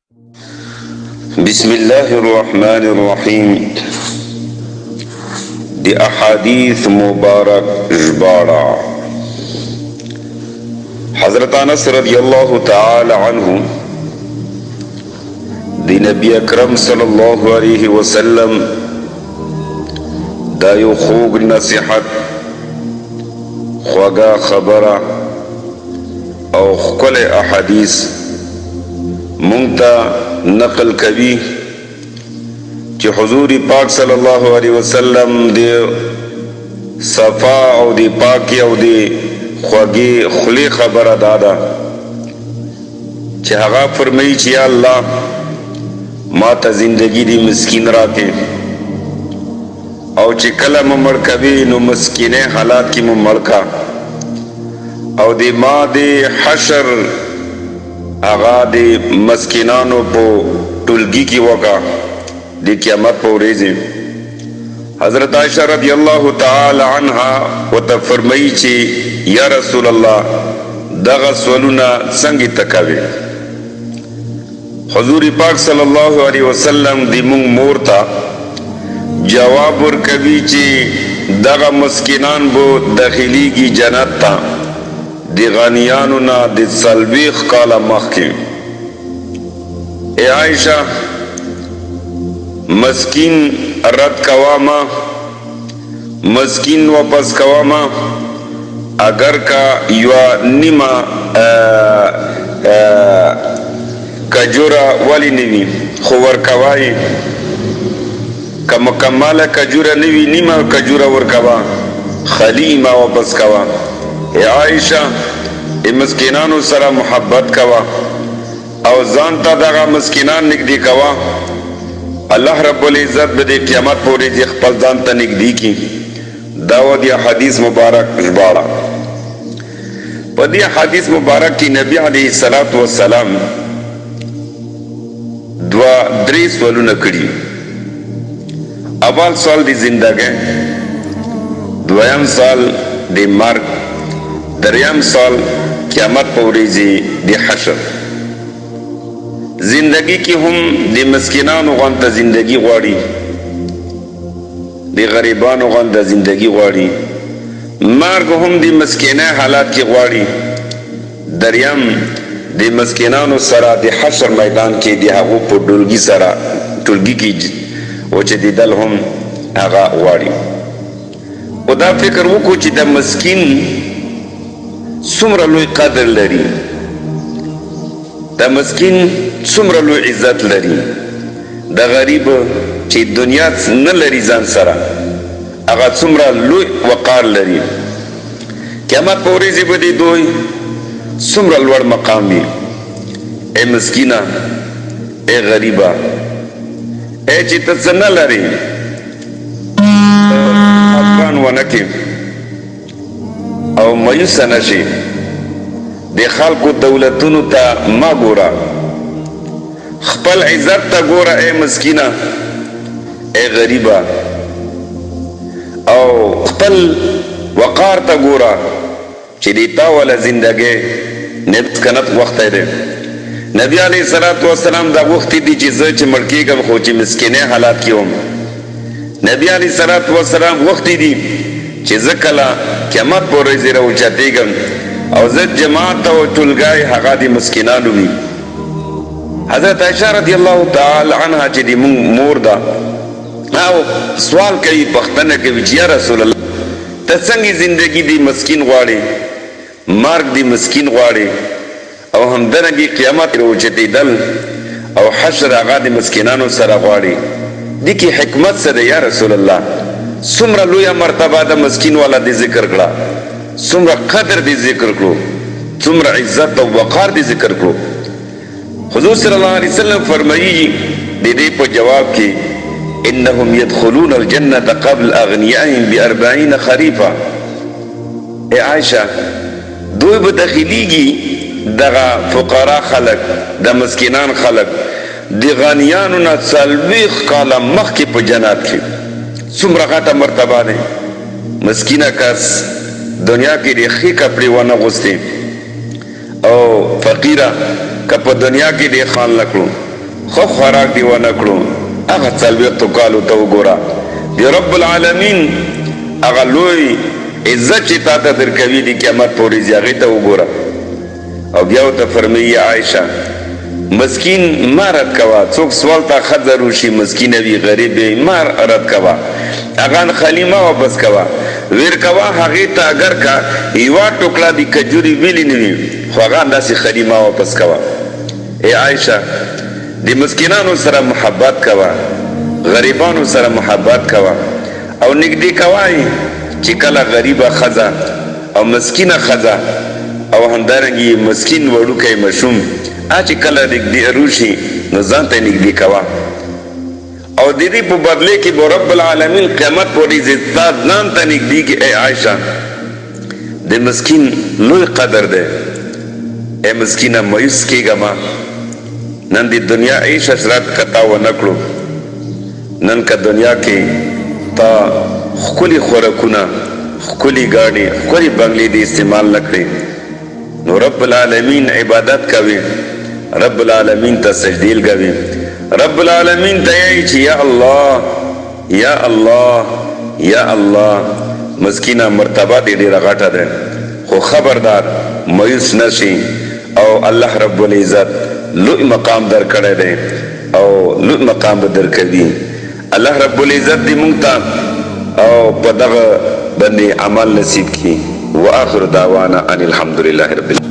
بسم الله الرحمن الرحيم. دی احادیث مبارک جبارا حضرت انس رضی اللہ تعالی عنہ دی نبی اکرم صلی اللہ علیہ وسلم دا یو خوږ نصیحت، خوږه خبره او ښکلي احادیث مونږ ته نقل کوي چې حضور پاک صلی الله علیه وسلم دی صفا او دی پاکی او دی خوږی خلی خبره دادا چې هغه فرمایي چې یا الله ما ته زندگی دی مسکین راکې، او چې کله مې مړ کوي نو مسکینه حالات کې مې مړ کا، او دی ما دی حشر آغا دی مسکینانو پو ټولګي کې وکا دی قیامت پو ریزی. حضرت عائشہ رضی اللہ تعالی عنہا و تا فرمائی چی یا رسول اللہ دغا سولونا سنگی تکاوی. حضور پاک صلی اللہ علیہ وسلم دی مونگ مورتا جواب ورکوی چی دغا مسکینان بو داخلی کی جنت تا دی غانیانو نا دی سلویخ کالا مخ کی. اے عائشہ مسکین رد کواما، مسکین واپس کواما، اگر کا یوا نیما کجورا والی نوی خور کوائی، که مکمال کجورا نوی نیما کجورا ورکوا خلی ما واپس کوا. اے عائشہ ای مسکینانو سره محبت کوا او ځان ته دغه مسکینان نږدې کوا. الله رب العزت به د قیامت پورې دې خپل ځان ته نږدې کی. دا و دی حدیث مبارک ژباړه. په دې حدیث مبارک کې نبی علیه الصلاۃ والسلام درې سوالونه کړي. اول سوال دی زندګۍ، دویم سوال دی مرګ، دریم سال قیامت پوریزی دی حشر. زندگی کی هم دی مسکینانو غانتا زندگی غواړي، دی غریبانو غانتا زندگی غواړي. مرگ هم دی مسکینه حالات کی غواړي. دریم دی مسکینانو سره دی حشر میدان کې دی هغو په ټولګي سره ټولګي کې او چې دیدل هم هغه غواړي. او دا فکر وکړو چې د مسکین څومره لوی قدر لري، د مسکین څومره لوی عزت لري، د غریب چې دنیا نه لري ځان سره هغه څومره لوی وقار لري. قیامت په ورځ به دې دوی څومره لوړ مقام وي. اے مسکینه، اے غریبه، اے چې ته څه نه لري افغان ونه کې او مایوسه نشي. د خلکو دولتونو ته ما ګوره، خپل عزت ته ګوره اے مسکینه، اے غریبه، او خپل وقار ته ګوره چې دی تا ولا زندګۍ نبت کنت وخت دی. نبی علیه الصلاۃ والسلام دا وخت دی چې زه چې مړ کېږم خو چې مسکینه حالات کې وم. نبی علیه الصلاۃ والسلام وخت دی چې زه کله قیامت په ورځ راوچتېږم او زه جماعت او ټولګی هغه د مسکینانو وي. حضرت عائشہ رضی الله تعالی عنها چې د مور ده او سوال کوي، پوښتنه کوي چې یا رسول الله ته څنګه زندگی دی مسکین غواړي، مرګ دی مسکین غواړي، او همدارنګه قیامت راوچتېدل او حشر هغه د مسکینانو سره غواړي. دې کې حکمت څه ده یا رسول الله؟ څومره لویه مرتبه د مسکین والا دی ذکر کړه، څومره قدر دی ذکر کړو، څومره عزت او وقار دی ذکر کړو. حضور صلی الله علیه وسلم فرمایي د دې په جواب کې انهم يدخلون الجنه قبل اغنیائهم ب40 خریفا. اے عائشہ دوی به داخليږي دغه فقرا خلق، د مسکینان خلق د غنیانو نه 40 کاله مخکې په جنت کې. څومره غټه مرتبه ده. مسکینه کس دنیا کې د ښې کپړې ونه غوستې او فقیره که په دنیا کې د خان لکړو خو خوراک دی ونه کړو هغه څلوېښتو کالو ته وګوره د رب العالمین هغه لوی عزت چې تا ته درکوي د قیامت پورې ځي هغې ته وګوره او بیا ورته فرمایي عایشه مسکین ما رد کوه څوک سوال ته ښځه روشي مسکینه وي غریب وي ما رد کوه هغه خالي ما واپس کوه ویر کوه هغې ته اگر که یوه ټوکړه د کجوري ویلې نه وي خو هغه همداسې خالي ما واپس کوه ای عایشه د مسکینانو سره محبت کوه غریبانو سره محبت کوه او نږدې کوه چې کله غریبه ښځه او مسکینه ښځه او همدارنګې مسکین وړوکی ماشوم چې کله نږدې روشي نو ځان ته نږدې کوه او د دې په بدلې کې به رب العالمین قیامت پورې ستا ځان ته نږدې کړي ای عایشه د مسکین لوی قدر دی ای مسکینه مایوس کېږه مه نن د دنیا عیش عشرت که تا ونه کړو نن که دنیا کې تا ښکلي خوراکونه ښکلي ګاډي ښکلي بنګلې دې استعمال نه کړې نو رب العالمین عبادت کوي رب العالمین ته سجدې لګوي رب العالمین ته یې چې یا الله یا الله یا الله مسکینه مرتبه دې ډېره غټه ده خو خبردار مایوس نشي او الله رب العزت لوی مقام در کړی دی او لوی مقام به درکوي الله رب العزت دې موږ ته او په دغه باندې عمل نصیب کړي واخر دعوانا ان الحمد لله رب العالمین